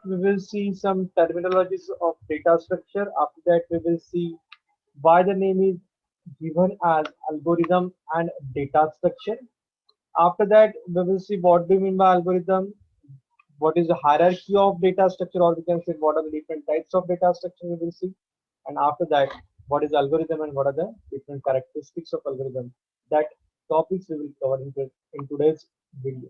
we will see some terminologies of data structure. After that, we will see why the name is given as algorithm and data structure. After that, we will see what do you mean by algorithm, what is the hierarchy of data structure, or we can say what are the different types of data structure we will see. And after that, what is algorithm and what are the different characteristics of algorithm. That topics we will cover in today's video.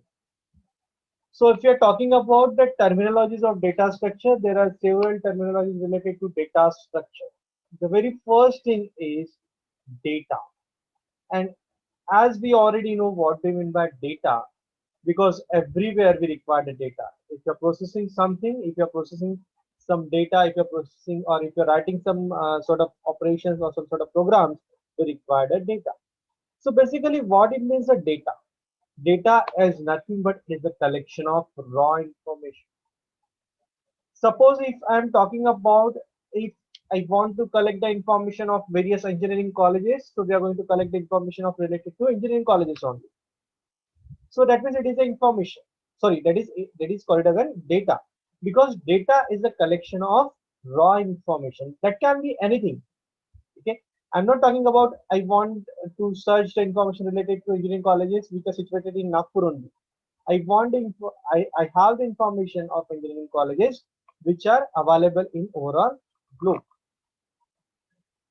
So if you're talking about the terminologies of data structure, there are several terminologies related to data structure. The very first thing is data. And as we already know what we mean by data, because everywhere we require the data. If you're processing something, if you're processing some data, if you're processing or if you're writing some sort of operations or some sort of programs, we require the data. So basically what it means, the data. Data is nothing but is a collection of raw information. Suppose if I'm talking about, if I want to collect the information of various engineering colleges, so we are going to collect the information of related to engineering colleges only. So that means it is the information. Sorry, that is called as a data, because data is a collection of raw information. That can be anything. Okay, I'm not talking about I want to search the information related to engineering colleges which are situated in Nagpur only. I have the information of engineering colleges which are available in overall globe.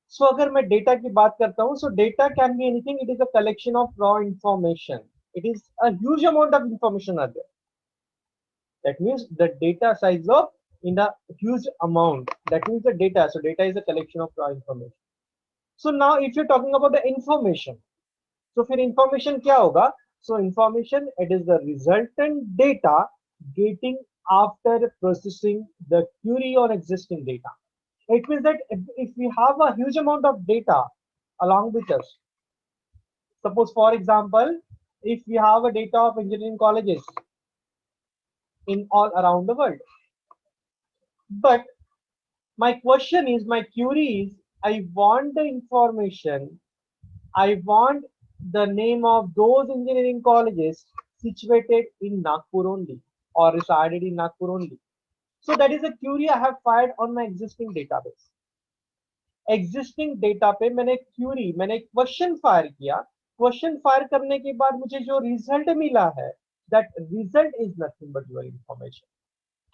So अगर मैं data की बात करता हूँ, so data can be anything. It is a collection of raw information. It is a huge amount of information are there. That means the data size of in a huge amount. That means the data. So data is a collection of raw information. So now if you're talking about the information, so फिर information क्या होगा? So information, it is the resultant data getting after processing the query on existing data. It means that if we have a huge amount of data along with us, suppose for example, if we have a data of engineering colleges in all around the world, but my question is, my query is, I want the information, I want the name of those engineering colleges situated in Nagpur only or resided in Nagpur only. So that is a query I have fired on my existing database. Existing data पे मैंने Curie, मैंने एक question fire किया. Question fire करने के बाद मुझे जो रिजल्ट मिला है, that result is nothing but your information.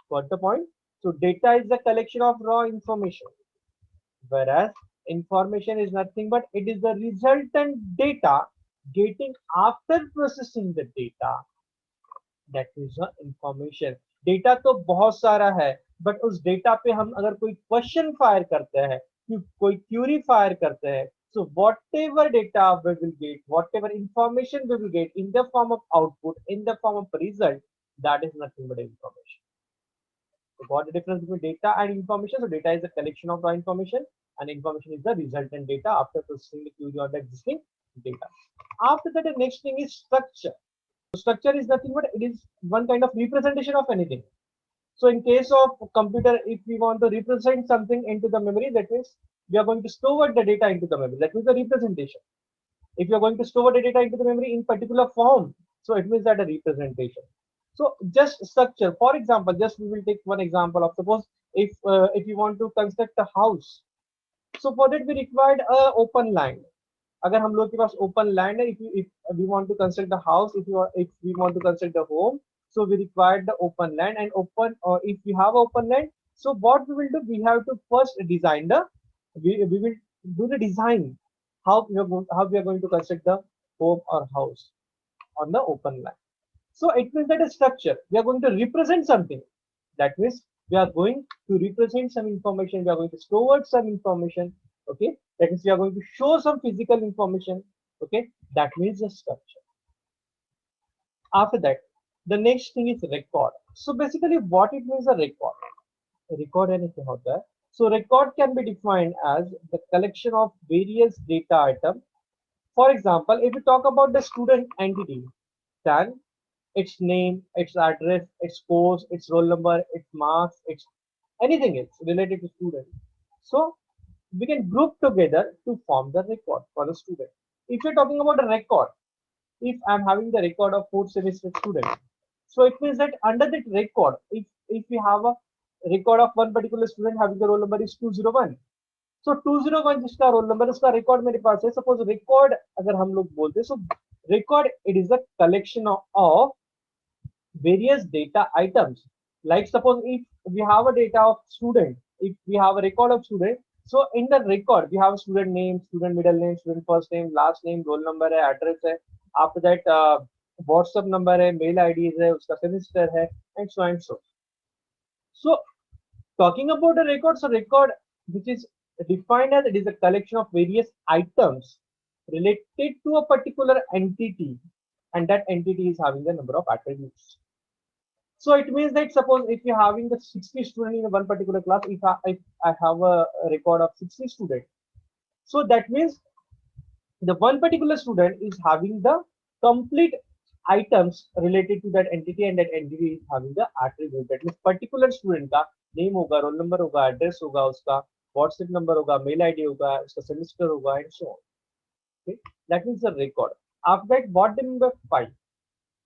Got the point? So data is the collection of raw information, whereas information is nothing but it is the resultant data getting after processing the data. That is the information. Data तो बहुत सारा है, but उस data पे हम अगर कोई question fire करते हैं, कोई क्यूरी फायर करते हैं, so whatever data we will get, whatever information we will get in the form of output, in the form of result, that is nothing but information. So what the difference between data and information? So data is a collection of raw information and information is the resultant data after processing the query or the existing data. After that, the next thing is structure. So structure is nothing but it is one kind of representation of anything. So in case of computer, if we want to represent something into the memory, that means we are going to store the data into the memory. That means the representation. If you are going to store the data into the memory in particular form, so it means that a representation. So just structure. For example, just we will take one example of, suppose if you want to construct a house, so for that we required a open land. अगर हम लोग के पास open land है, if we want to construct the house, if we want to construct the home, so we require the open land, and open, or if we have open land, so what we will do, we have to first design the, we will do the design how we are going to construct the home or house on the open land. So it means that a structure, we are going to represent something. That means we are going to represent some information, we are going to store some information. Okay, that means we are going to show some physical information. Okay, that means the structure. After that, the next thing is record. So basically what it means, a record, record anything out there. So record can be defined as the collection of various data items. For example, if we talk about the student entity, then its name, its address, its course, its roll number, its marks, its anything else related to student. So we can group together to form the record for the student. If you're talking about a record, if I'm having the record of fourth semester student, so it means that under that record, if we have a record of one particular student having the roll number is 201. So 201 जिसका roll number उसका record मेरे पास है. Suppose record अगर हम लोग बोलते हैं, so record it is a collection of various data items. Like suppose if we have a data of student, if we have a record of student, so in the record we have student name, student middle name, student first name, last name, roll number है, address है. After that WhatsApp number है, mail ID है, उसका semester है, and so and so. So talking about a record, so record which is defined as it is a collection of various items related to a particular entity, and that entity is having the number of attributes. So it means that suppose if you're having the 60 student in one particular class, if I have a record of 60 students, so that means the one particular student is having the complete items related to that entity, and that entity is having the attribute. That means particular student का name होगा, roll number होगा, address होगा, उसका WhatsApp number होगा, mail ID होगा, उसका semester होगा, and so on. Okay, that means the record. After that, what do you mean by file?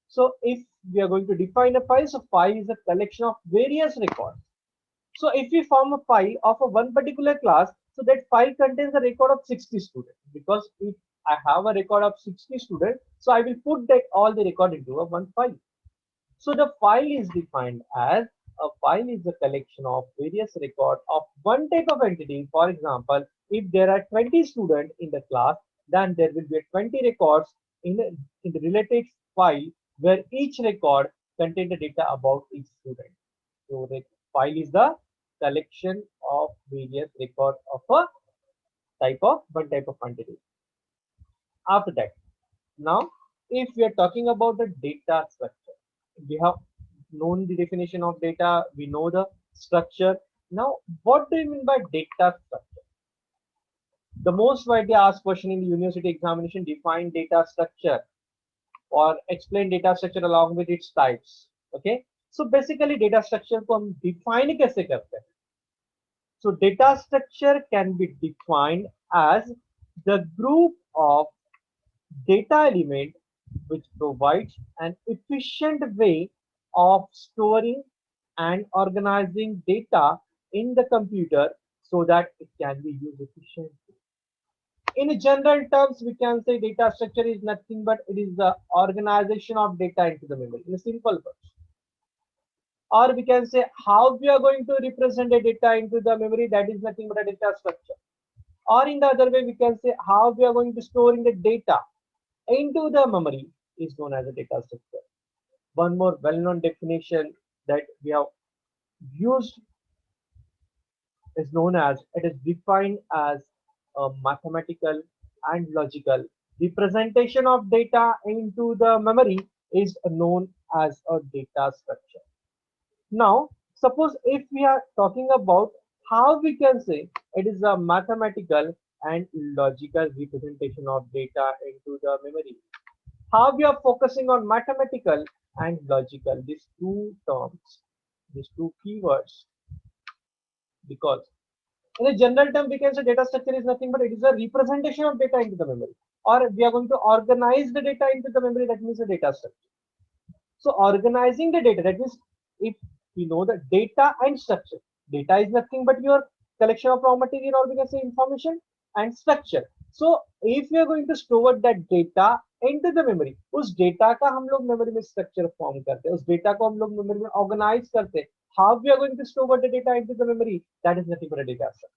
So if we are going to define a file, so file is a collection of various records. So if we form a file of a one particular class, so that file contains a record of 60 students. Because if I have a record of 60 students, so I will put that all the record into a one file. So the file is defined as a file is a collection of various records of one type of entity. For example, if there are 20 students in the class, then there will be 20 records in the related file where each record contains the data about each student. So the file is the collection of various records of a one type of entity. After that, now if we are talking about the data structure, we have known the definition of data, we know the structure. Now what do you mean by data structure? The most widely asked question in the university examination: define data structure or explain data structure along with its types. Okay, so basically data structure को हम define कैसे करते हैं? So data structure can be defined as the group of data element which provides an efficient way of storing and organizing data in the computer so that it can be used efficiently. In general terms, we can say data structure is nothing but it is the organization of data into the memory in a simple words. Or we can say how we are going to represent the data into the memory, that is nothing but a data structure. Or in the other way, we can say how we are going to store in the data into the memory is known as a data structure. One more well-known definition that we have used is known as, it is defined as a mathematical and logical representation of data into the memory is known as a data structure. Now, suppose if we are talking about how we can say it is a mathematical and logical representation of data into the memory. How we are focusing on mathematical and logical, these two terms, these two keywords, because in a general term we can say data structure is nothing but it is a representation of data into the memory, or we are going to organize the data into the memory, that means a data structure. So organizing the data, that means if we know the data and structure, data is nothing but your collection of raw material, or we can say information, and structure. So if we are going to store that data into the memory, उस data का हम लोग memory में structure form करते हैं, उस data को हम लोग memory में organize करते हैं. How we are going to store the data into the memory, that is nothing but a data structure.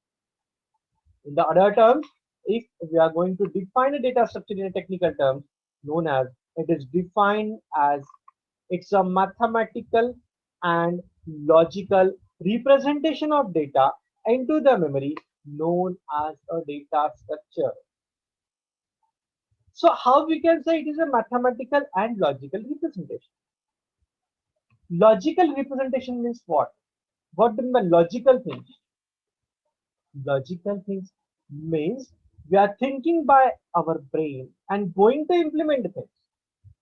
In the other terms, if we are going to define a data structure in a technical term, known as, it is defined as it's a mathematical and logical representation of data into the memory known as a data structure. So how we can say it is a mathematical and logical representation? Logical representation means what? What do you mean by logical things? Logical things means we are thinking by our brain and going to implement things.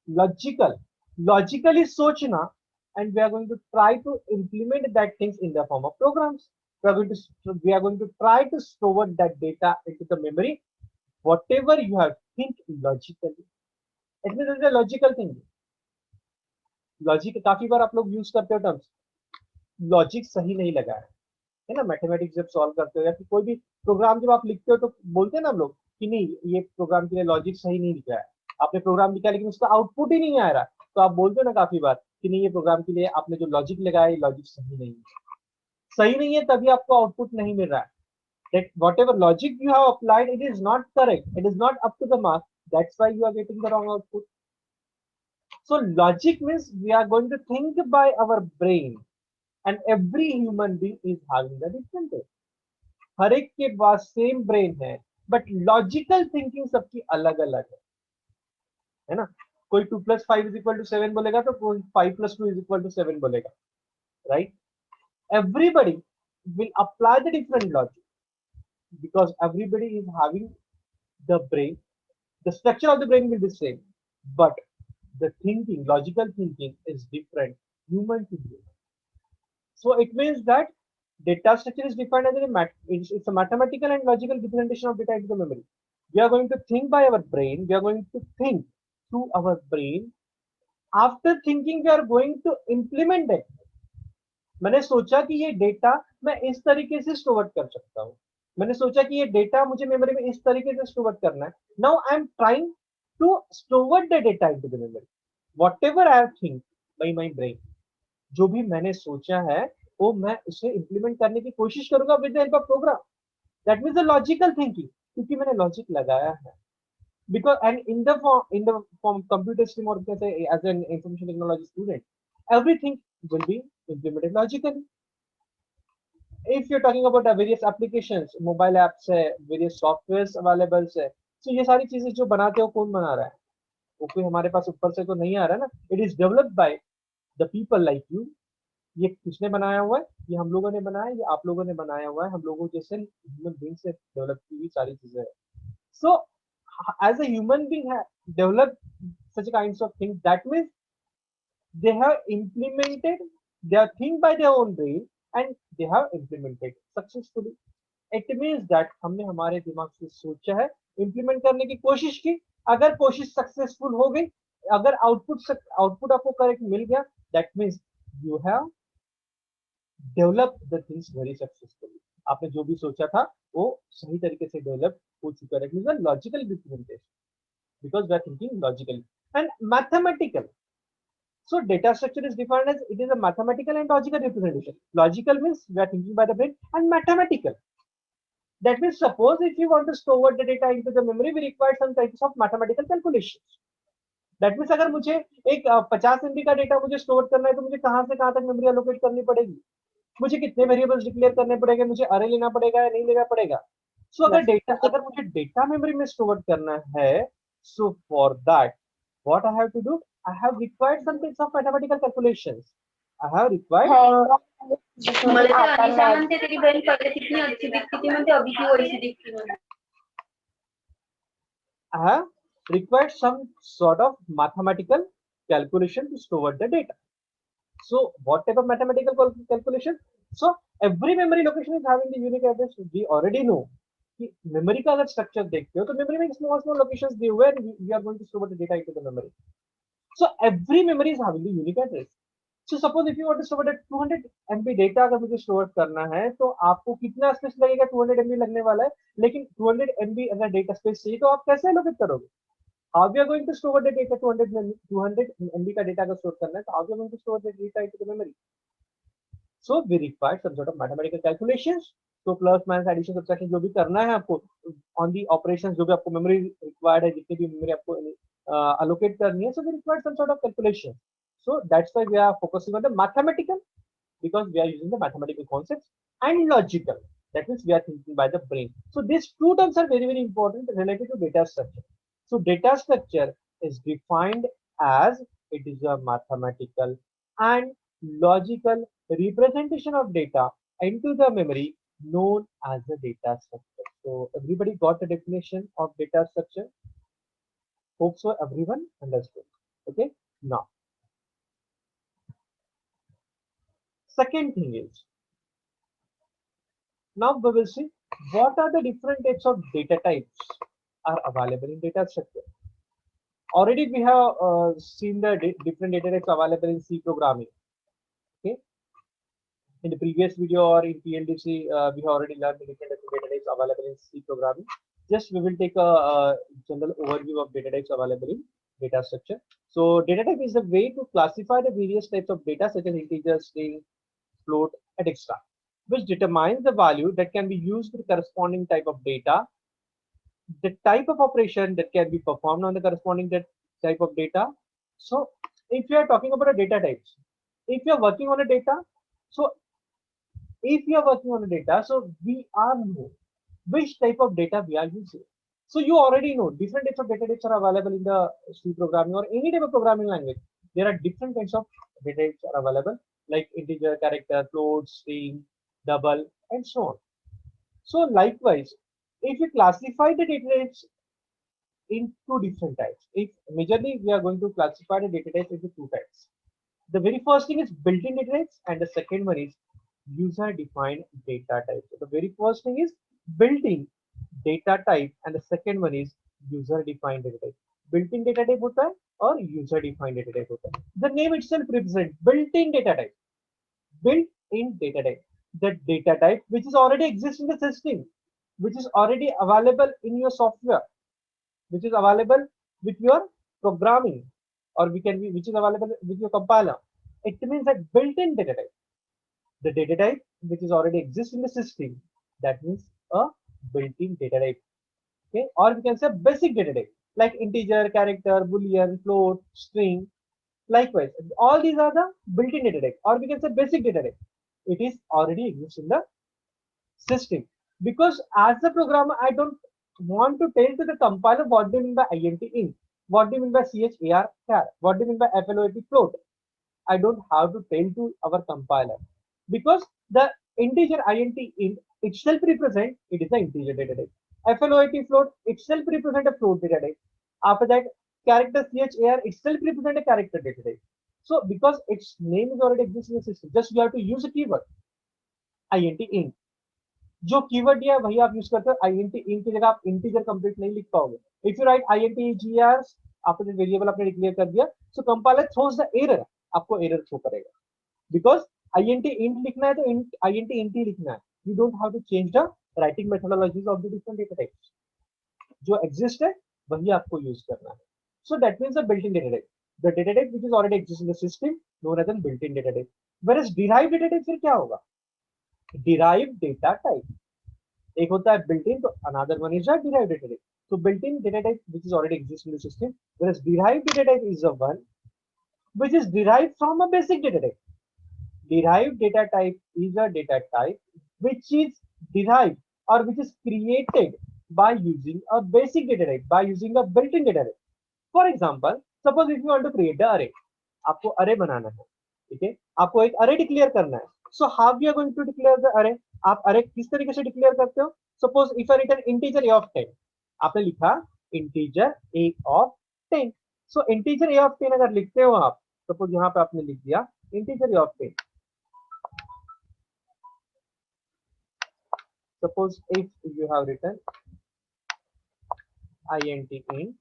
Logically सोचना, and we are going to try to implement that things in the form of programs. We are going to try to store that data into the memory, whatever you have think logically. It means it's a logical thing. Logic काफी बार आप लोग use करते हो terms. Logic सही नहीं लगा है ना। मैथमेटिक्स जब सॉल्व करते हो या फिर कोई भी प्रोग्राम जब आप लिखते हो तो बोलते हैं ना हम लोग कि नहीं ये प्रोग्राम के लिए लॉजिक सही नहीं लिखा है। आपने प्रोग्राम लिखा है लेकिन उसका आउटपुट ही नहीं आ रहा, तो आप बोलते हो ना काफी बार कि नहीं ये प्रोग्राम के लिए आपने जो लॉजिक लगाया ये लॉजिक सही नहीं है। सही नहीं है तभी आपको आउटपुट नहीं मिल रहा है। That whatever logic you have applied, it is not correct. It is not up to the mark. That's why you are getting the wrong output. So logic means we are going to think by our brain, and every human being is having the different way. हर एक के पास same brain है, but logical thinking सबकी अलग अलग है ना। कोई 2+5 = 7 बोलेगा तो कोई 5+2 = 7 बोलेगा, right. Everybody will apply the different logic because everybody is having the brain. The structure of the brain will be same, but the thinking, logical thinking is different human to human. So it means that data structure is defined as it's a mathematical and logical representation of data into the memory. We are going to think by our brain. We are going to think through our brain. After thinking, we are going to implement it. मैंने सोचा कि ये data मैं इस तरीके से store कर सकता हूँ। मैंने सोचा कि ये डेटा मुझे मेमोरी में इस तरीके से स्टोर करना है। Now I am trying to store the data into the memory. Whatever I think by my brain, जो भी मैंने सोचा है वो मैं उसे इंप्लीमेंट करने की कोशिश करूंगा with the help of program. That means the logical thinking, क्योंकि मैंने लॉजिक लगाया है। Because and in the form computer stream or you can say as an information technology student, everything will be implemented logically. If you're talking about the various applications, mobile apps है, various softwares available है, so ये सारी चीजें जो बनाते हो कौन बना रहा है? वो कोई हमारे पास ऊपर से तो नहीं आ रहा ना। It is developed by the people like you. ये किसने बनाया हुआ है? ये हम लोगों ने बनाया है, ये आप लोगों ने बनाया हुआ है। हम लोगों जैसे ह्यूमन बीइंग से डेवलप की हुई सारी चीजें हैं। So as a human being have developed such kinds of things, that means they have implemented their thing by their own brain and they have implemented successfully. It means that हमने हमारे दिमाग से सोचा है, implement करने की कोशिश की, अगर कोशिश सक्सेसफुल हो गई, अगर आउटपुट आपको करेक्ट मिल गया, that means you have developed the things very successfully. आपने जो भी सोचा था वो सही तरीके से डेवलप हो चुका है। It means a logical representation because we are thinking logically and mathematical. So data structure is defined as it is a mathematical and logical representation. Logical means we are thinking by the brain, and mathematical. That means suppose if you want to store the data into the memory, we require some types of mathematical calculations. That means अगर मुझे एक 50 MB का data मुझे store करना है तो मुझे कहां से कहां तक मेमोरी एलोकेट करनी पड़ेगी, मुझे कितने वेरिएबल्स डिक्लेयर करने पड़ेंगे, मुझे अरे लेना पड़ेगा या नहीं लेना पड़ेगा। सो अगर मुझे डेटा मेमोरी में स्टोर करना है, so for that what I have to do, I have required some types of mathematical calculations. I have required मला ते अनिशा म्हणते तेरी बहन पहले कितनी अच्छी दिखती थी, म्हणते अभी क्यों वैसी दिखती है। I have required some sort of mathematical calculation to store the data. So what type of mathematical calculation? So every memory location is having the unique address. We already know कि memory का अगर structure देखते हो तो memory में small locations दिए हुए हैं, we are going to store the data into the memory. So every memory is having the unique address. So suppose if you want to store the 200 MB data अगर मुझे store करना है तो आपको कितना स्पेस लगेगा? 200 MB लगने वाला है, लेकिन 200 MB अगर डेटा स्पेस चाहिए तो आप कैसे एलोकेट करोगे? How we are going to store the data? 200 MB का डेटा अगर स्टोर करना है तो how we are going to store the data into the memory? So we require some sort of mathematical calculations. So plus minus addition subtraction जो भी करना है आपको on the operations, जो भी आपको memory required है, जितनी भी memory आपको allocate करनी है, so we require some sort of calculation. So that's why we are focusing on the mathematical, because we are using the mathematical concepts, and logical. That means we are thinking by the brain. So these two terms are very, very important related to data structure. So data structure is defined as it is a mathematical and logical representation of data into the memory known as a data structure. So everybody got the definition of data structure? Hope so everyone understood. Okay, now second thing is, now we will see what are the different types of data types are available in data structure. Already we have seen the different data types available in C programming. Okay, In the previous video or in PLDC, we have already learned the different data types available in C programming. Just we will take a general overview of data types available in data structure. So data type is a way to classify the various types of data such as integer, string, float, and extra, which determines the value that can be used with the corresponding type of data, the type of operation that can be performed on the corresponding type of data. So if you are talking about a data types, if you are working on a data, so if you are working on a data, so we are know which type of data we are using. So you already know different types of data types are available in the C programming or any type of programming language. There are different kinds of data types are available, like integer, character, float, string, double, and so on. So likewise, if you classify the data types in two different types, if majorly we are going to classify the data types into two types. The very first thing is built-in data types, and the second one is user-defined data type. So the very first thing is built-in data type, and the second one is user-defined data type. Built-in data type होता है और user-defined data type होता है. The name itself represents built-in data type. Built-in data type. The data type which is already exists in the system, which is already available in your software, which is available with your programming, or we can be which is available with your compiler. It means that built-in data type, the data type which is already exists in the system, that means a built-in data type. Okay, or we can say basic data type like integer, character, boolean, float, string. Likewise, all these are the built-in data type, or we can say basic data type. It is already exists in the system, because as a programmer I don't want to tell to the compiler what they mean by int int, what do you mean by char char, what do you mean by float float. I don't have to tell to our compiler, because the integer int int itself represent it is the integer data type. Float float itself represent a float data type. After that, character char itself represent a character data type. So because its name is already existing in the system, just you have to use a keyword int int. जो keyword दिया है वही आप use करते हो. int int की जगह आप इंटीजर कंप्लीट नहीं लिख पाओगे. If you right int gr आपने वेरिएबल आपने डिक्लेयर कर दिया, सो कंपाइलर थ्रोज द एरर, आपको एरर थ्रो करेगा, बिकॉज int int लिखना है तो int int ही लिखना है. You don't have to change the writing methodologies of the different data types. जो एग्जिस्ट है वही आपको यूज करना है. So that means the built in data type, the data type which is already exist in the system known as an built in data type. Whereas derived data type फिर क्या होगा? Derived data type एक होता है built-in, तो another one is a derived data type. So built-in data type which is already exists in the system, whereas derived data type is the one which is derived from a basic data type. Derived data type is a data type which is derived or which is created by using a basic data type, by using a built-in data type. For example, suppose if you want to create the array, आपको array बनाना है, ठीक है, आपको एक array declare करना है. So how we are going to declare the array? आप array किस तरीके से declare करते हो? Suppose if I written integer a of 10, आपने लिखा integer a of 10. So integer a of 10 अगर लिखते हो आप, suppose यहाँ पे आपने लिख दिया integer a of 10. Suppose if you have written int int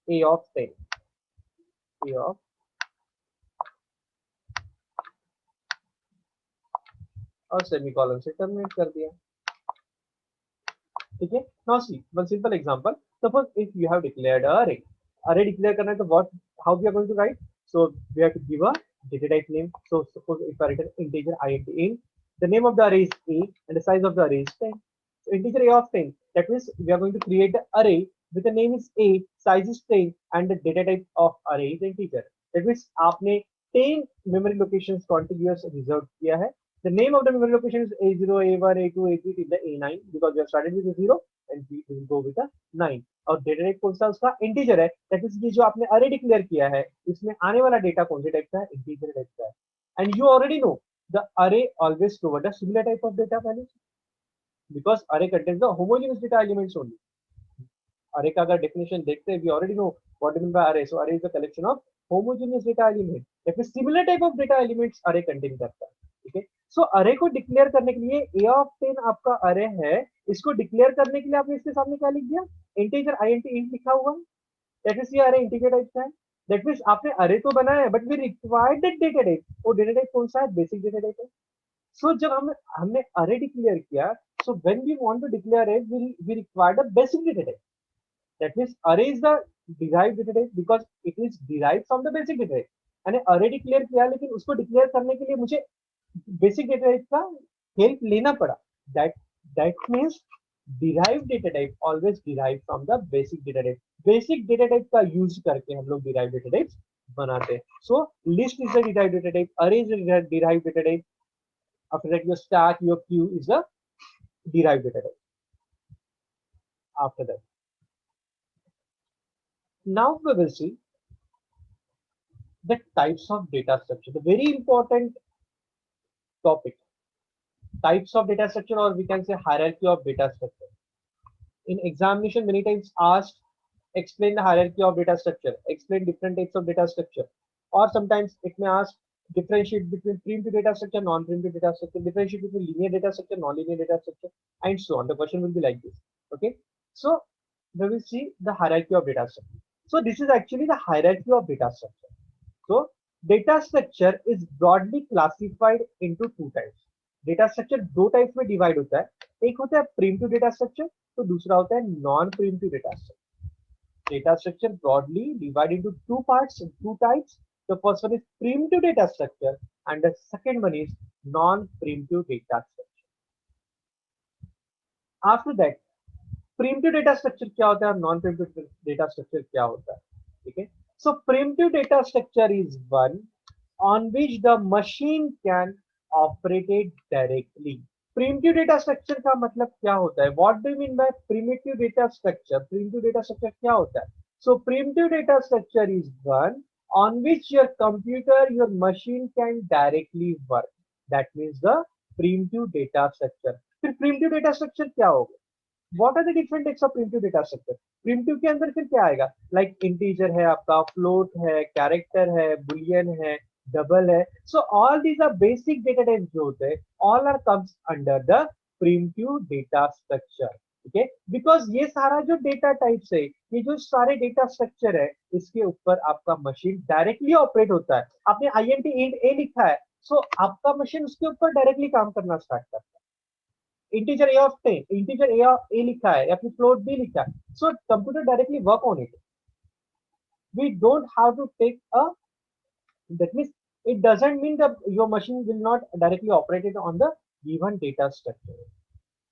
a of 10, a of और सेमीकोलन से टर्मिनेट कर दिया, ठीक है. Now see one simple example. Suppose if you have declared array, array declare करना है तो what how we are going to write? So we have to give a data type name. So suppose if I return integer int int, the name of the array is a and the size of the array is 10. So integer a of 10, that means we are going to create the array with the name is a, size is 10 and the data type of array is integer. That means आपने 10 memory locations contiguous reserved किया है. The name of the memory location is A0, A1, A2, A3 till the A9 because we have started with a 0 and we will go with a 9. और data type कौन सा उसका integer है. That means ये जो आपने अरे declare किया है इसमें आने वाला डेटा कौन से टाइप का है? इंटीजर टाइप का है. And you already know the array always provide a similar type of data values because array contains the homogeneous data elements only. Array का अगर definition देखते हैं, we already know what is meant by array. So array is a collection of homogeneous data elements. that means similar type of data elements array contain करता है, ठीक है. So array को declare करने के लिए a of 10 आपका array है, इसको declare करने के लिए आपने इसके सामने क्या लिख दिया? integer int int लिखा हुआ है. that means ये array integer type का है. दैट मीन्स आपने अरे तो बनाया है but we required that data type, वो डेटा टाइप कौन सा है, बेसिक डेटा टाइप है। सो जब हमने अरे डिक्लेयर किया, so when we want to declare it we required a basic data type, that means array is the derived data type because it is derived from the basic data type. मैंने array declare किया लेकिन उसको declare करने के लिए मुझे basic data type का help लेना पड़ा। That that means derived data type always derive from the basic data type. Basic data type का यूज करके हम लोग डिराइव्ड डेटा टाइप बनाते हैं। So list is the derived data type, array is the derived data type, after that your stack, your queue is a derived data type. After that, now we will see the types of data structure, the very important topic, types of data structure, or we can say hierarchy of data structure. In examination many times asked, explain the hierarchy of data structure, explain different types of data structure, or sometimes it may ask differentiate between primitive data structure, non-primitive data structure, differentiate between linear data structure, non-linear data structure, and so on. The question will be like this. Okay, so we will see the hierarchy of data structure. So this is actually the hierarchy of data structure. So data structure is broadly classified into two types. Data structure दो types में divide होता है, एक होता है primitive data structure, तो दूसरा होता है non primitive data structure. Data structure broadly divide into two parts, two types. The first one is primitive data structure and the second one is non-primitive data structure. After that, primitive data structure क्या होता है और non-primitive data structure क्या होता है, ठीक है। So primitive data structure is one on which the machine can operate it directly. Primitive data structure का मतलब क्या होता है? What do you mean by primitive data structure? Primitive data structure क्या होता है? So primitive data structure is one on which your computer, your machine can directly work. That means the primitive data structure. फिर primitive data structure क्या होगा? What are the different types of primitive data structure? Primitive के अंदर फिर क्या आएगा? Like integer है आपका, float है, character है, boolean है, double है. So all these are basic data types जो होते हैं, all are comes under the primitive data structure. ठीक है? Because ये सारा जो data types है, ये जो सारे data structure है, इसके ऊपर आपका machine directly operate होता है. आपने int int a लिखा है, so आपका machine उसके ऊपर directly काम करना start करता है. Integer a of 10, integer a लिखा है या फिर फ्लोट b लिखा है, so computer directly work on it. We don't have to take a, that means it doesn't mean that your machine will not directly operate it on the given data structure.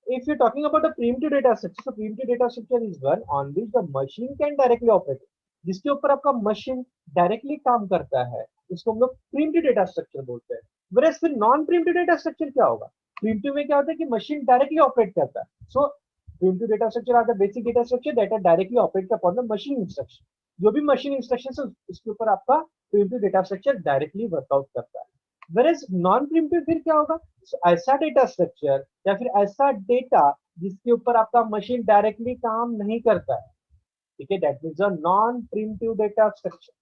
If you're talking about the primitive data structure, so primitive data structure is one on which the machine can directly operate, जिसके ऊपर आपका machine directly काम करता है, उसको हम लोग primitive data structure बोलते हैं। whereas फिर नॉन प्रिमिटिव डेटा स्ट्रक्चर क्या होगा? प्रिमिटिव में क्या होता है कि मशीन डायरेक्टली ऑपरेट करता है। So primitive data structure are the basic data structure that are directly operate upon the machine instruction. जो भी मशीन इंस्ट्रक्शन है उसके ऊपर आपका primitive data structure directly work out करता है। whereas नॉन प्रिमिटिव फिर क्या होगा? ऐसा डेटा स्ट्रक्चर या फिर ऐसा डेटा जिसके ऊपर आपका मशीन डायरेक्टली काम नहीं करता है, ठीक है, that means a non primitive data structure.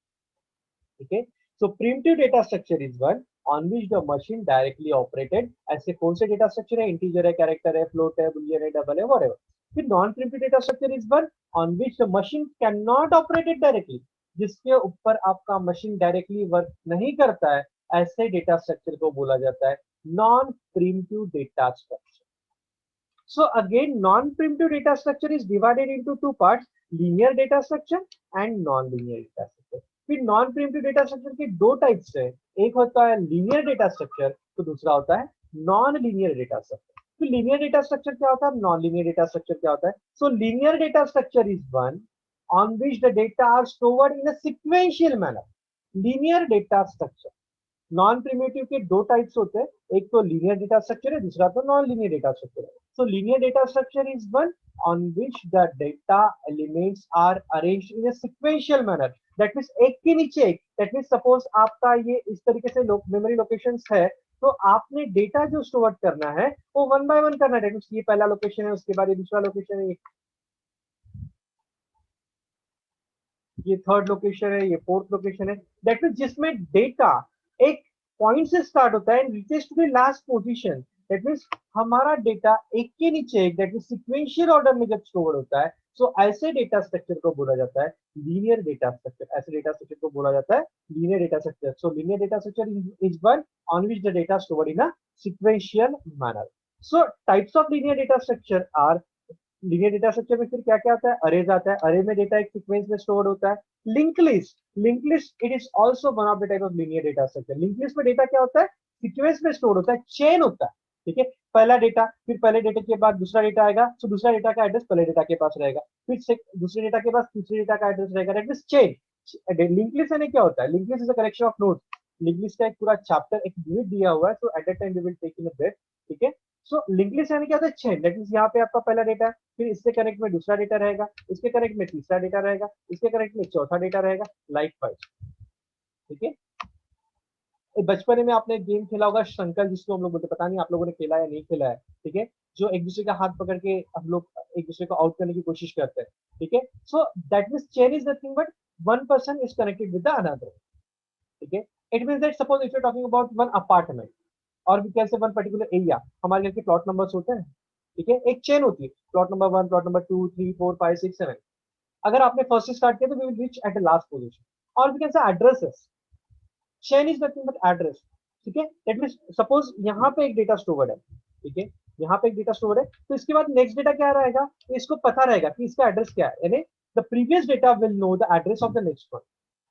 ठीक है, so primitive data structure is one on which the machine directly operated. ऐसे कौन से डेटा स्ट्रक्चर है? इंटीजर है, कैरेक्टर है, फ्लोट है, बुलियन है, डबल है, व्हाटएवर। फिर non primitive data structure is one on which the machine can not operated directly, जिसके ऊपर आपका मशीन डायरेक्टली वर्क नहीं करता है, ऐसे डेटा स्ट्रक्चर को बोला जाता है non primitive data structure. So again, non-primitive data structure is divided into two parts, linear data structure and non-linear data structure. फिर non-primitive data structure के दो टाइप्स है, एक होता है linear data structure, तो दूसरा होता है non-linear data structure. तो linear data structure क्या होता है, non-linear data structure क्या होता है? So linear data structure is one on which the data are stored in a sequential manner. Linear data structure. Non primitive के दो टाइप्स होते हैं, एक तो लीनियर डेटा स्ट्रक्चर है, दूसरा तो नॉन लीनियर डेटा स्ट्रक्चर है। So linear data structure is one on which the data elements are arranged in a sequential manner, that means एक के नीचे एक। दैट मींस सपोज आपका ये इस तरीके से मेमोरी लोकेशंस है, तो आपने डेटा जो स्टोर करना है वो वन बाय वन करना है। ये पहला लोकेशन है, उसके बाद ये दूसरा लोकेशन है, ये थर्ड लोकेशन है, ये फोर्थ लोकेशन है। दैट मींस जिसमें डेटा एक पॉइंट से स्टार्ट होता है and reaches to the last position. That means हमारा डेटा एक के नीचे एक, दैट मींस सीक्वेंशियल ऑर्डर में जब स्टोर होता है सो ऐसे डेटा स्ट्रक्चर को बोला जाता है लीनियर डेटा स्ट्रक्चर। ऐसे डेटा स्ट्रक्चर को बोला जाता है linear data structure. So linear data structure is one on which the data stored in a sequential manner. So types of linear data structure are, linear data structure में फिर क्या क्या आता है, अरेज आता है, अरे में डेटा एक सीक्वेंस में स्टोर्ड होता है। Link list, link list it is also one of the type of linear data structure. Link list में डेटा क्या होता है, सीक्वेंस में स्टोर होता है, चेन होता है, ठीक है। पहला डेटा, फिर पहले डेटा के बाद दूसरा डेटा आएगा, तो दूसरा डेटा का एड्रेस पहले डेटा के पास रहेगा, फिर दूसरे डेटा के पास तीसरे डेटा का एड्रेस रहेगा, that means chain. Link list यानी क्या होता है, link list is a collection of nodes. Link list का एक पूरा चैप्टर, एक यूनिट दिया हुआ है, so at that time we will take in a break, ठीक है। सो लिंक लिस्ट यानी क्या होता है, चेन। दैट मींस यहाँ पे आपका पहला डेटा है, फिर इससे कनेक्ट में दूसरा डेटा रहेगा, इसके कनेक्ट में तीसरा डेटा रहेगा, इसके कनेक्ट में चौथा डेटा रहेगा, लाइक वाइज, ठीक है। बचपन में आपने एक गेम खेला होगा शंकर, जिसको हम लोग बोलते, पता नहीं आप लोगों ने खेला या नहीं खेला है, ठीक है। जो एक दूसरे का हाथ पकड़ के हम लोग एक दूसरे को आउट करने की कोशिश करते हैं, ठीक है। So that means chain is nothing but one person is connected with the another, ठीक है। It means that suppose if you are talking about one apartment और we can say one particular area, हमारे घर के plot numbers होते हैं, ठीक है। एक चेन होती है, प्लॉट नंबर 1, प्लॉट नंबर 2, 3, 4, 5, 6, 7। अगर आपने फर्स्ट से स्टार्ट किया तो we will reach at the last position. और we can say addresses, chain is nothing but address, ठीक है। दैट मींस सपोज यहाँ पे एक डेटा स्टोर्ड है, ठीक है, यहाँ पे एक डेटा स्टोर है, तो इसके बाद नेक्स्ट डेटा क्या रहेगा, तो इसको पता रहेगा कि इसका एड्रेस क्या है, यानी the previous data will know the address of the next one,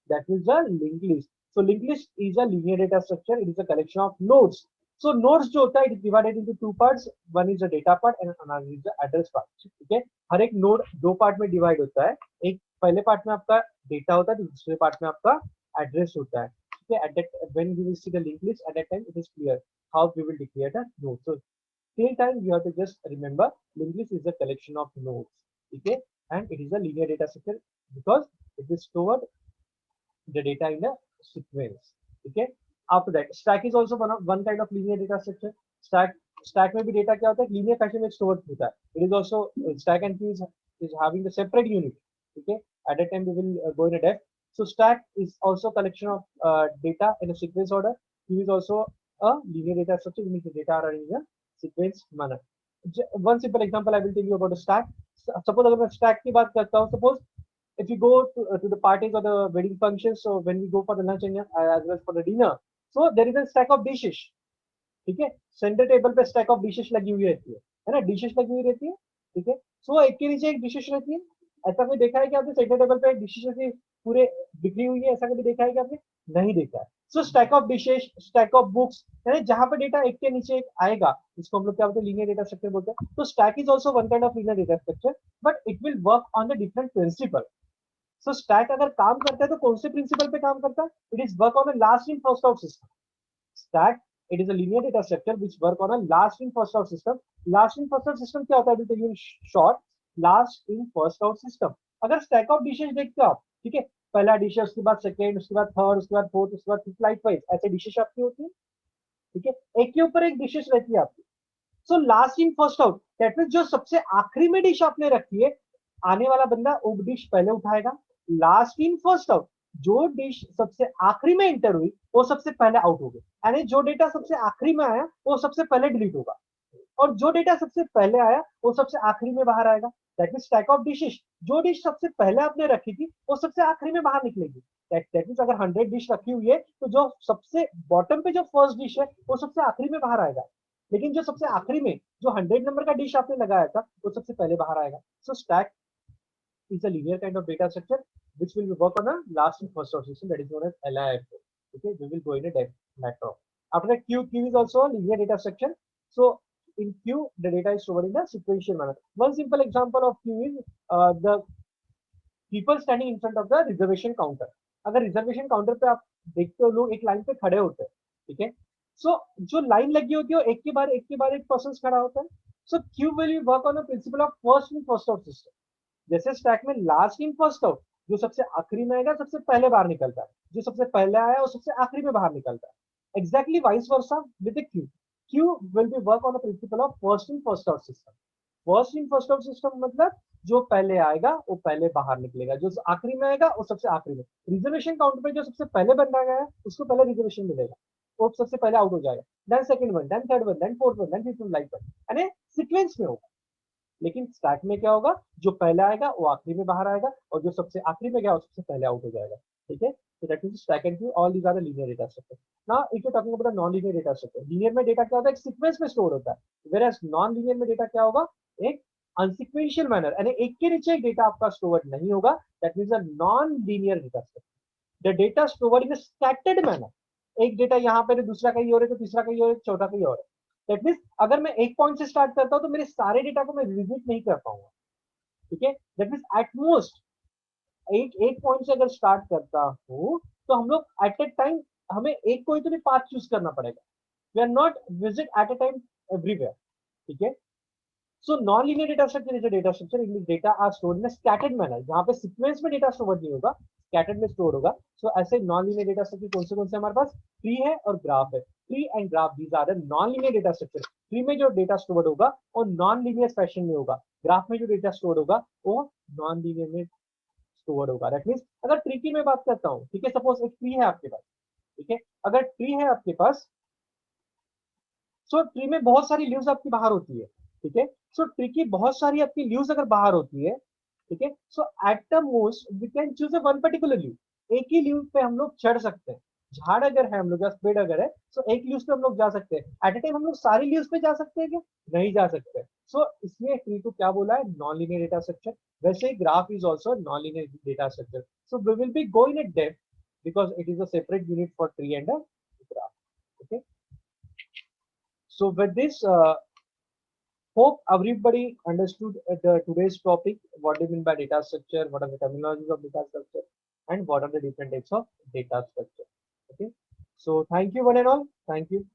that is the link list. So link list is a linear data structure, it is a collection of nodes. So nodes जो होता है it is divided into two parts, one is the data part and another is the address part, ठीक है। हर एक node दो part में divide होता है, एक पहले पार्ट में आपका डेटा होता है, दूसरे पार्ट में आपका एड्रेस होता है, at that when we will see the linked list, at that time it is clear how we will declare the node. So till time you have to just remember linked list is a collection of nodes, okay, and it is a linear data structure because it is stored the data in a sequence, okay. After that stack is also one kind of linear data structure. stack में भी data क्या होता है, linear fashion में store होता है। It is also stack and queue is having the separate unit, okay. At that time we will go in a depth. So stack is also collection of data in a sequence order. Queue is also a linear data structure in which the data are arranged in a sequence manner. One simple example I will tell you about a stack. Suppose अगर मैं stack की बात करता हूँ, suppose if you go to the parties or the wedding functions, so when we go for the lunch and as well as for the dinner, so there is a stack of dishes, ठीक है। Centre table पे stack of dishes लगी हुई रहती है ना, dishes लगी हुई रहती है, ठीक है। सो एक के नीचे एक डिशेस रहती है। ऐसा कोई देखा है कि आपने सेंटर टेबल पे डिशेस रहती पूरे बिखरी हुई है, ऐसा कभी देखा है कि आपने नहीं देखा है। सो stack of dishes, stack of books, यानी जहां पे डेटा एक के नीचे एक आएगा, इसको हम लोग क्या बोलते हैं, लीनियर डेटा स्ट्रक्चर बोलते हैं। तो stack is also one kind of linear data structure, but it will work on the different principle. So stack अगर काम करता है तो कौन से प्रिंसिपल पे काम करता है, it is work on a last in first out system. Stack, it is a linear data structure which work on a last in first out system. Last in first out system क्या होता है, I will tell you in short. Last in first out system. अगर stack of dishes देखते हो आप, ठीक है, पहला डिश है, उसके बाद सेकेंड, उसके बाद थर्ड, उसके बाद फोर्थ, उसके बाद फिफ्थ, लाइक वाइज ऐसे डिशेस आपकी होती है, ठीक है। एक के ऊपर एक डिशेस रहती है आपकी। So last in first out, that means जो सबसे आखिरी में डिश आपने रखी है, आने वाला बंदा वो डिश पहले उठाएगा। लास्ट इन फर्स्ट आउट, जो डिश सबसे आखिरी में एंटर हुई वो सबसे पहले आउट हो गई, यानी जो डेटा सबसे आखिरी में आया वो सबसे पहले डिलीट होगा, और जो डेटा सबसे पहले आया वो सबसे आखिरी में बाहर आएगा। That means stack of dishes, जो डिश सबसे पहले आपने रखी थी वो सबसे आखिरी में बाहर निकलेगी। दैट मींस अगर 100 डिश रखी हुई है तो जो सबसे बॉटम पे जो फर्स्ट डिश है वो सबसे आखिरी में बाहर आएगा, लेकिन जो सबसे आखिरी में जो 100 नंबर का डिश आपने लगाया था वो सबसे पहले बाहर आएगा। सो stack is a linear kind of data structure which will work on a last in first out system, that is known as LIFO. Okay, we will go in a depth later on. After that, queue is also a linear data structure. So in queue, the data is stored in the sequential manner. One simple example of queue is the people standing in front of the reservation counter. अगर reservation counter पे आप देखते हो लोग एक line पे खड़े होते हैं, ठीक है। सो जो लाइन लगी होती है एक के बाद एक पर्सन खड़ा होता है। So queue will work on the principle of first in first out system. जैसे स्टैक में लास्ट इन फर्स्ट आउट, जो सबसे आखिरी में आएगा सबसे पहले बाहर निकलता है, जो सबसे पहले आया वो सबसे आखिरी में बाहर निकलता है। Exactly vice versa with the Q. Q will be work on the principle of first in first out system. First in first out system मतलब जो पहले आएगा वो पहले बाहर निकलेगा, जो आखिरी में आएगा वो सबसे आखिरी में। रिजर्वेशन काउंटर पे जो सबसे पहले बंदा गया है उसको पहले रिजर्वेशन मिलेगा, वो सबसे पहले आउट हो जाएगा, then second one, then third one, then fourth one, then fifth one, like one, यानी सीक्वेंस में होगा। लेकिन स्टैक में क्या होगा, जो पहले आएगा वो आखिरी में बाहर आएगा, और जो सबसे आखिरी में गया वो सबसे पहले आउट हो जाएगा, ठीक है। So that means stack and queue, all these are the linear data structure. Now, if you're talking about a non-linear data structure, linear में data क्या होता है, एक सीक्वेंस में स्टोर होता है, whereas non-linear में data क्या होगा, एक अनसीक्वेंशियल मैनर, यानी एक के नीचे एक डेटा आपका स्टोर नहीं होगा, that means a non-linear data structure. The data stored in a scattered manner. एक डेटा यहाँ पे दूसरा कहीं और है, तो तीसरा कहीं और है, चौथा कहीं और है. That means अगर मैं एक पॉइंट से स्टार्ट करता हूँ तो मेरे सारे डेटा को मैं विजिट नहीं कर पाऊंगा, ठीक है। That means at most एक पॉइंट से अगर स्टार्ट करता हूँ तो हम लोग एट ए टाइम हमें एक कोई तो भी पाथ चूज करना पड़ेगा, we are not visit at a time everywhere, ठीक है। So non linear data structure is a data structure in data are stored in a scattered manner, जहां पे सीक्वेंस में डेटा स्टोर नहीं होगा, स्कैटर्ड में स्टोर होगा। सो ऐसे नॉन लीनियर डेटा स्ट्रक्चर कौन से हमारे पास, ट्री है और ग्राफ है। Tree and graph, these are the non linear data structure. Tree में जो डेटा स्टोर होगा वो नॉन लीनियर फैशन में होगा, ग्राफ में जो डेटा स्टोर होगा वो नॉन लीनियर में स्टोर होगा। दैट मींस अगर ट्री की मैं बात करता हूँ, ठीक है, सपोज एक ट्री है आपके पास, ठीक है, अगर ट्री है आपके पास, सो ट्री में बहुत सारी लीव्स आपकी बाहर होती है, ठीक है। सो ट्री की बहुत सारी आपकी लीव्स अगर बाहर होती है, ठीक है, so at the most we can choose a one particular leave, एक ही लीव पे हम लोग चढ़ सकते हैं। झाड़ अगर है हम लोग या पेड़ अगर है, सो एक लीव पे हम लोग जा सकते हैं। एट ए टाइम हम लोग सारी लीव्स पे जा सकते हैं क्या, नहीं जा सकते। सो इसलिए ट्री को क्या बोला है, नॉन लीनियर डेटा स्ट्रक्चर। वैसे ही graph is also non linear data structure. So we will be go in depth because it is a separate unit for tree and a graph. Okay. So with this, hope everybody understood the today's topic. What do you mean by data structure? What are the terminologies of data structure? And what are the different types of data structure? Okay. So thank you one and all. Thank you.